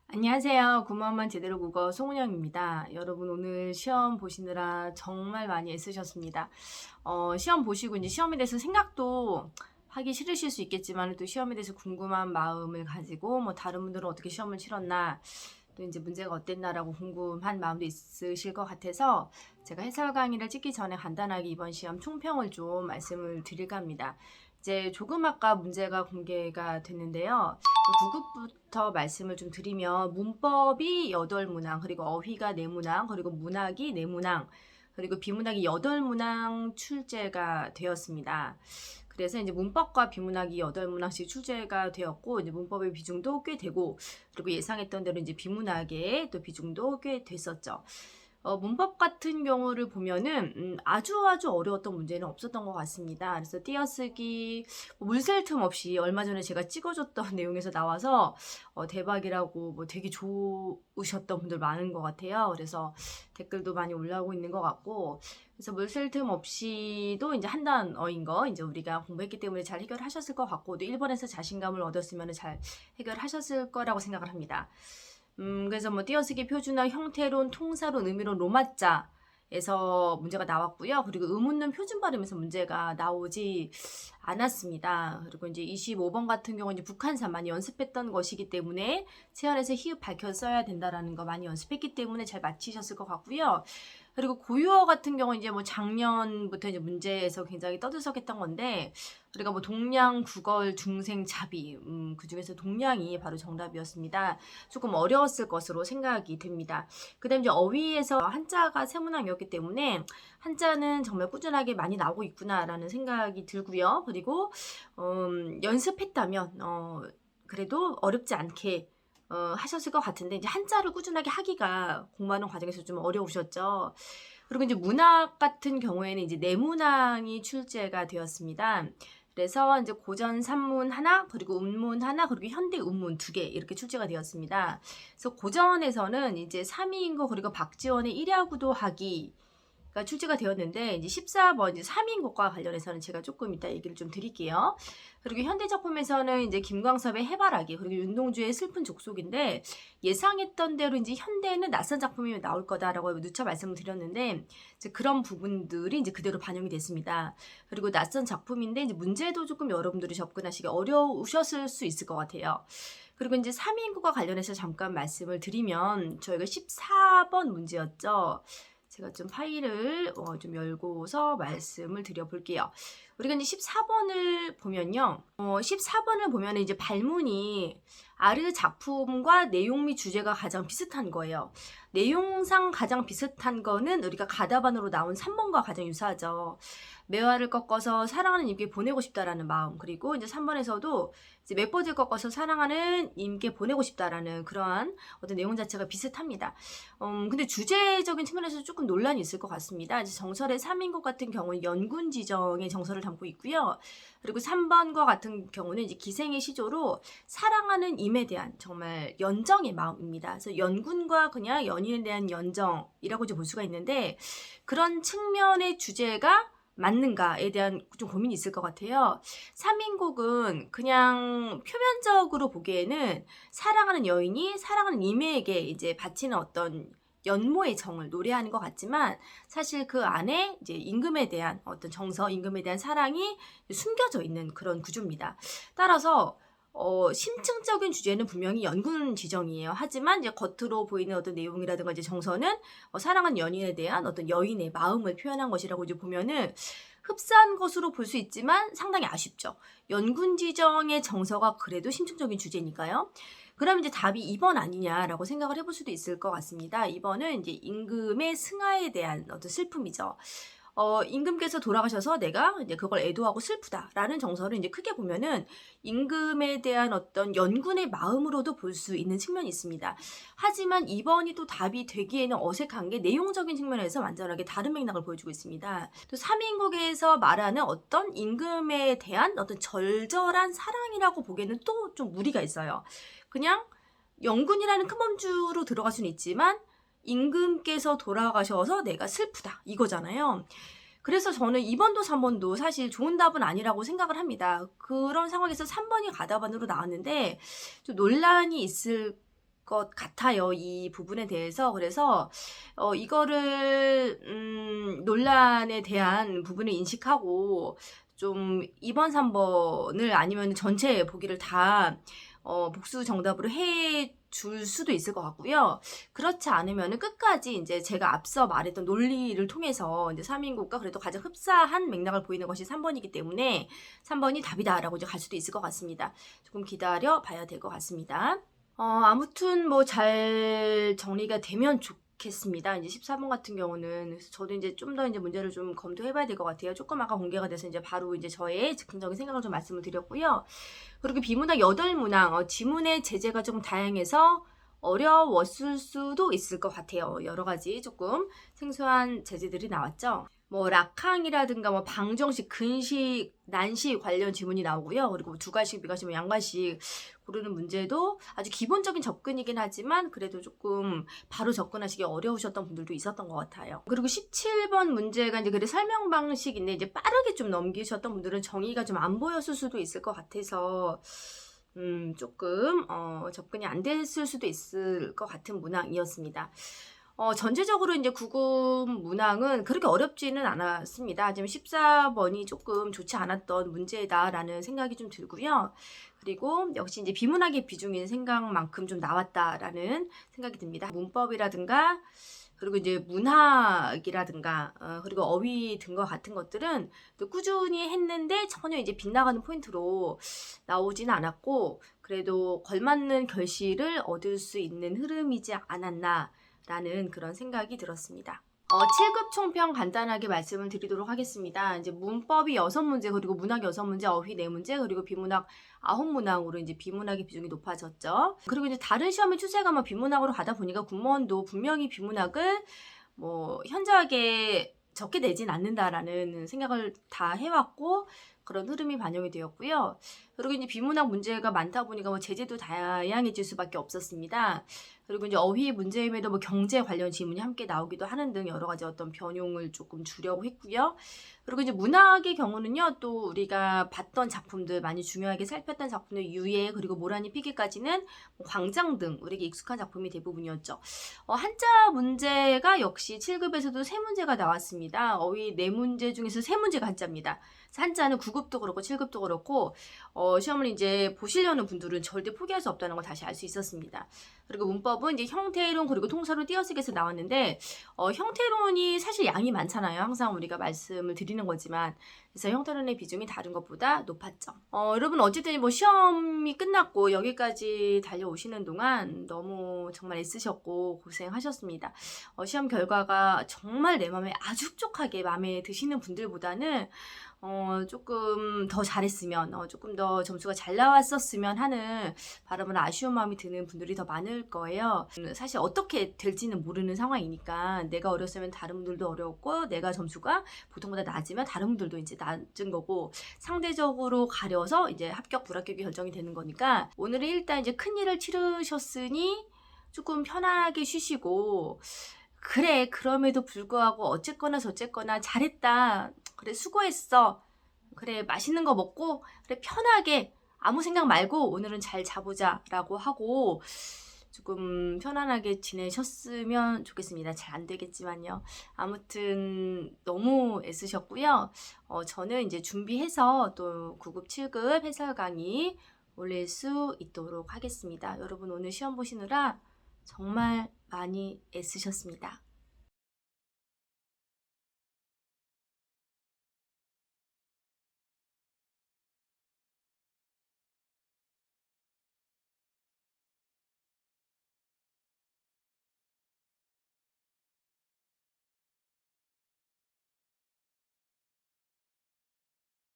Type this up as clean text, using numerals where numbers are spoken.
안녕하세요. 구문만 제대로 국어 송은영입니다. 여러분 오늘 시험 보시느라 정말 많이 애쓰셨습니다. 시험 보시고 이제 시험에 대해서 생각도 하기 싫으실 수 있겠지만 또 시험에 대해서 궁금한 마음을 가지고 뭐 다른 분들은 어떻게 시험을 치렀나 또 이제 문제가 어땠나라고 궁금한 마음도 있으실 것 같아서 제가 해설 강의를 찍기 전에 간단하게 이번 시험 총평을 좀 말씀을 드릴까 합니다. 이제 조금 아까 문제가 공개가 됐는데요. 9급부터 말씀을 좀 드리면 문법이 8문항, 그리고 어휘가 4문항, 그리고 문학이 4문항, 그리고 비문학이 8문항 출제가 되었습니다. 그래서 이제 문법과 비문학이 8문항씩 출제가 되었고, 이제 문법의 비중도 꽤 되고, 그리고 예상했던 대로 이제 비문학의 또 비중도 꽤 됐었죠. 문법 같은 경우를 보면은 아주 어려웠던 문제는 없었던 것 같습니다. 그래서 띄어쓰기 물샐 틈 없이 얼마 전에 제가 찍어줬던 내용에서 나와서 대박이라고 뭐 되게 좋으셨던 분들 많은 것 같아요. 그래서 댓글도 많이 올라오고 있는 것 같고, 그래서 물샐 틈 없이도 이제 한 단어인 거 이제 우리가 공부했기 때문에 잘 해결하셨을 것 같고, 또 1번에서 자신감을 얻었으면 잘 해결하셨을 거라고 생각을 합니다. 그래서 뭐 띄어쓰기 표준화, 형태론, 통사론, 의미론, 로마자에서 문제가 나왔고요. 그리고 의문문 표준 발음에서 문제가 나오지 않았습니다. 그리고 이제 25번 같은 경우는 이제 북한사 많이 연습했던 것이기 때문에 체열에서 히읗 밝혀 써야 된다라는 거 많이 연습했기 때문에 잘 맞히셨을 것 같고요. 그리고 고유어 같은 경우는 이제 뭐 작년부터 이제 문제에서 굉장히 떠들썩했던 건데, 우리가 뭐 동량, 구걸, 중생, 자비, 그 중에서 동량이 바로 정답이었습니다. 조금 어려웠을 것으로 생각이 됩니다. 그 다음에 이제 어휘에서 한자가 세문항이었기 때문에 한자는 정말 꾸준하게 많이 나오고 있구나라는 생각이 들고요. 그리고 연습했다면 그래도 어렵지 않게 하셨을 것 같은데, 이제 한자를 꾸준하게 하기가 공부하는 과정에서 좀 어려우셨죠. 그리고 이제 문학 같은 경우에는 이제 네문항이 출제가 되었습니다. 그래서 이제 고전 산문 하나, 그리고 운문 하나, 그리고 현대 운문 2개 이렇게 출제가 되었습니다. 그래서 고전에서는 이제 3위인고 그리고 박지원의 일야구도하기 가 출제가 되었는데, 이제 14번 이제 3인국과 관련해서는 제가 조금 이따 얘기를 좀 드릴게요. 그리고 현대 작품에서는 이제 김광섭의 해바라기, 그리고 윤동주의 슬픈 족속인데, 예상했던 대로 이제 현대는 낯선 작품이 나올 거다라고 누차 말씀을 드렸는데, 이제 그런 부분들이 이제 그대로 반영이 됐습니다. 그리고 낯선 작품인데 이제 문제도 조금 여러분들이 접근하시기 어려우셨을 수 있을 것 같아요. 그리고 이제 3인국과 관련해서 잠깐 말씀을 드리면, 저희가 14번 문제였죠. 제가 좀 파일을 좀 열고서 말씀을 드려볼게요. 우리가 이제 14번을 보면요. 14번을 보면 이제 발문이 아르 작품과 내용 및 주제가 가장 비슷한 거예요. 내용상 가장 비슷한 거는 우리가 가다반으로 나온 3번과 가장 유사하죠. 매화를 꺾어서 사랑하는 님께 보내고 싶다라는 마음, 그리고 이제 3번에서도 이제 맷버들 꺾어서 사랑하는 님께 보내고 싶다라는 그러한 어떤 내용 자체가 비슷합니다. 근데 주제적인 측면에서 조금 논란이 있을 것 같습니다. 이제 정설의 3인국 같은 경우는 연군 지정의 정설을 담고 있고요. 그리고 3번과 같은 경우는 이제 기생의 시조로 사랑하는 임에 대한 정말 연정의 마음입니다. 그래서 연군과 그냥 연인에 대한 연정이라고 이제 볼 수가 있는데, 그런 측면의 주제가 맞는가에 대한 좀 고민이 있을 것 같아요. 3인국은 그냥 표면적으로 보기에는 사랑하는 여인이 사랑하는 임에게 이제 바치는 어떤 연모의 정을 노래하는 것 같지만, 사실 그 안에 이제 임금에 대한 어떤 정서, 임금에 대한 사랑이 숨겨져 있는 그런 구조입니다. 따라서 심층적인 주제는 분명히 연군 지정이에요. 하지만 이제 겉으로 보이는 어떤 내용이라든가 이제 정서는 사랑하는 연인에 대한 어떤 여인의 마음을 표현한 것이라고 이제 보면은 흡사한 것으로 볼 수 있지만 상당히 아쉽죠. 연군 지정의 정서가 그래도 심층적인 주제니까요. 그럼 이제 답이 2번 아니냐라고 생각을 해볼 수도 있을 것 같습니다. 2번은 이제 임금의 승하에 대한 어떤 슬픔이죠. 임금께서 돌아가셔서 내가 이제 그걸 애도하고 슬프다라는 정서를 이제 크게 보면은 임금에 대한 어떤 연군의 마음으로도 볼 수 있는 측면이 있습니다. 하지만 2번이 또 답이 되기에는 어색한 게 내용적인 측면에서 완전하게 다른 맥락을 보여주고 있습니다. 또 3인국에서 말하는 어떤 임금에 대한 어떤 절절한 사랑이라고 보기에는 또 좀 무리가 있어요. 그냥 연군이라는 큰 범주로 들어갈 수는 있지만 임금께서 돌아가셔서 내가 슬프다 이거잖아요. 그래서 저는 2번도 3번도 사실 좋은 답은 아니라고 생각을 합니다. 그런 상황에서 3번이 가다반으로 나왔는데 좀 논란이 있을 것 같아요. 이 부분에 대해서. 그래서 이거를 논란에 대한 부분을 인식하고 좀 2번, 3번을 아니면 전체 보기를 다 복수 정답으로 해 줄 수도 있을 것 같고요. 그렇지 않으면은 끝까지 이제 제가 앞서 말했던 논리를 통해서 이제 3인국가 그래도 가장 흡사한 맥락을 보이는 것이 3번이기 때문에 3번이 답이다라고 이제 갈 수도 있을 것 같습니다. 조금 기다려 봐야 될 것 같습니다. 아무튼 뭐 잘 정리가 되면 좋겠습니다. 이제 14번 같은 경우는 그래서 저도 이제 좀 더 이제 문제를 좀 검토해봐야 될 것 같아요. 조금 아까 공개가 돼서 이제 바로 이제 저의 즉흥적인 생각을 좀 말씀을 드렸고요. 그리고 비문학 8문항 지문의 제재가 좀 다양해서 어려웠을 수도 있을 것 같아요. 여러 가지 조금 생소한 제재들이 나왔죠. 뭐 락항이라든가 뭐 방정식, 근식, 난식 관련 지문이 나오고요. 그리고 두가식, 비가식, 양가식 고르는 문제도 아주 기본적인 접근이긴 하지만 그래도 조금 바로 접근하시기 어려우셨던 분들도 있었던 것 같아요. 그리고 17번 문제가 이제 그래 설명 방식인데 이제 빠르게 좀 넘기셨던 분들은 정의가 좀 안 보였을 수도 있을 것 같아서 조금 접근이 안 됐을 수도 있을 것 같은 문항이었습니다. 전체적으로 이제 구급 문항은 그렇게 어렵지는 않았습니다. 지금 14번이 조금 좋지 않았던 문제다라는 생각이 좀 들고요. 그리고 역시 이제 비문학의 비중이 생각만큼 좀 나왔다라는 생각이 듭니다. 문법이라든가 그리고 이제 문학이라든가 그리고 어휘 등과 같은 것들은 또 꾸준히 했는데 전혀 이제 빗나가는 포인트로 나오지는 않았고 그래도 걸맞는 결실을 얻을 수 있는 흐름이지 않았나 라는 그런 생각이 들었습니다. 7급 총평 간단하게 말씀을 드리도록 하겠습니다. 이제 문법이 6문제, 그리고 문학 6문제, 어휘 4문제, 그리고 비문학 9문항으로 이제 비문학의 비중이 높아졌죠. 그리고 이제 다른 시험의 추세가 뭐 비문학으로 가다 보니까 공무원도 분명히 비문학을 뭐 현저하게 적게 내진 않는다라는 생각을 다 해왔고 그런 흐름이 반영이 되었고요. 그리고 이제 비문학 문제가 많다 보니까 뭐 제재도 다양해질 수밖에 없었습니다. 그리고 이제 어휘 문제임에도 뭐 경제 관련 지문이 함께 나오기도 하는 등 여러 가지 어떤 변용을 조금 주려고 했고요. 그리고 이제 문학의 경우는요, 또 우리가 봤던 작품들, 많이 중요하게 살폈던 작품들, 유예, 그리고 모란이 피기까지는 뭐 광장 등 우리에게 익숙한 작품이 대부분이었죠. 한자 문제가 역시 7급에서도 3문제가 나왔습니다. 어휘 4문제 중에서 3문제가 한자입니다. 한자는 9급도 그렇고 7급도 그렇고 시험을 이제 보시려는 분들은 절대 포기할 수 없다는 걸 다시 알 수 있었습니다. 그리고 문법은 이제 형태론 그리고 통사로 띄어쓰기에서 나왔는데 형태론이 사실 양이 많잖아요. 항상 우리가 말씀을 드리는 거지만 그래서 형태론의 비중이 다른 것보다 높았죠. 여러분 어쨌든 뭐 시험이 끝났고 여기까지 달려오시는 동안 너무 정말 애쓰셨고 고생하셨습니다. 시험 결과가 정말 내 마음에 아주 흡족하게 마음에 드시는 분들보다는 조금 더 잘했으면 조금 더 점수가 잘 나왔었으면 하는 바람은 아쉬운 마음이 드는 분들이 더 많을 거예요. 사실 어떻게 될지는 모르는 상황이니까 내가 어렸으면 다른 분들도 어려웠고 내가 점수가 보통보다 낮으면 다른 분들도 이제 낮은 거고 상대적으로 가려서 이제 합격 불합격이 결정이 되는 거니까 오늘은 일단 이제 큰일을 치르셨으니 조금 편하게 쉬시고 그래 그럼에도 불구하고 어쨌거나 저쨌거나 잘했다 그래 수고했어 그래 맛있는 거 먹고 그래 편하게 아무 생각 말고 오늘은 잘 자보자 라고 하고 조금 편안하게 지내셨으면 좋겠습니다. 잘 안 되겠지만요. 아무튼 너무 애쓰셨고요. 저는 이제 준비해서 또 9급 7급 해설 강의 올릴 수 있도록 하겠습니다. 여러분 오늘 시험 보시느라 정말 많이 애쓰셨습니다.